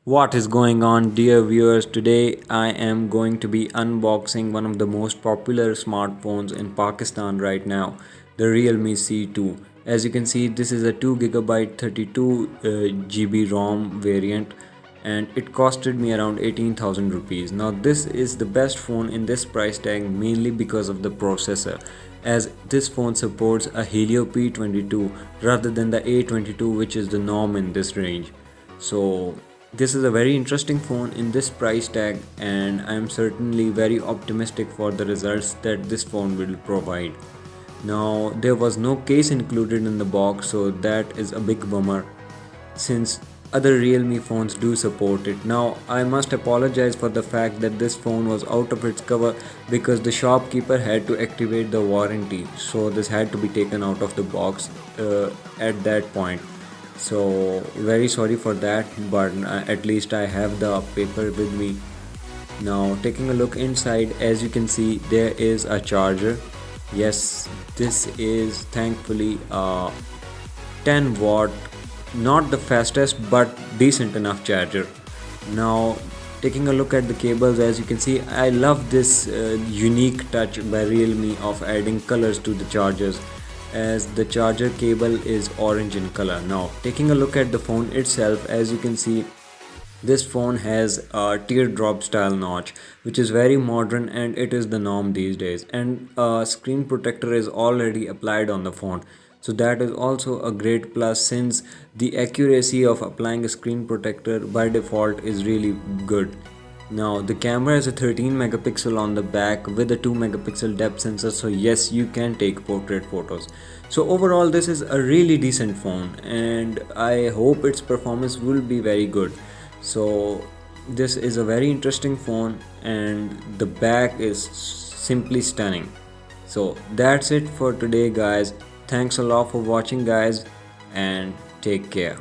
What is going on, dear viewers? Today I am going to be unboxing one of the most popular smartphones in Pakistan right now, the Realme C2. As you can see, this is a 2GB 32 GB ROM variant and it costed me around 18,000 rupees. Now this is the best phone in this price tag mainly because of the processor, as this phone supports a Helio P22 rather than the A22, which is the norm in this range. So this is a very interesting phone in this price tag, and I am certainly very optimistic for the results that this phone will provide. Now there was no case included in the box, so that is a big bummer since other Realme phones do support it. Now I must apologize for the fact that this phone was out of its cover because the shopkeeper had to activate the warranty, so this had to be taken out of the box at that point. So very sorry for that, but at least I have the paper with me. Now taking a look inside, as you can see, there is a charger. Yes, this is thankfully a 10 watt, not the fastest but decent enough charger. Now taking a look at the cables, as you can see, I love this unique touch by Realme of adding colors to the chargers, as the charger cable is orange in color. Now taking a look at the phone itself, as you can see, this phone has a teardrop style notch, which is very modern and it is the norm these days, and a screen protector is already applied on the phone, so that is also a great plus since the accuracy of applying a screen protector by default is really good. Now the camera is a 13 megapixel on the back with a 2 megapixel depth sensor, so yes, you can take portrait photos. So overall this is a really decent phone and I hope its performance will be very good. So this is a very interesting phone and the back is simply stunning. So that's it for today guys. Thanks a lot for watching guys, and take care.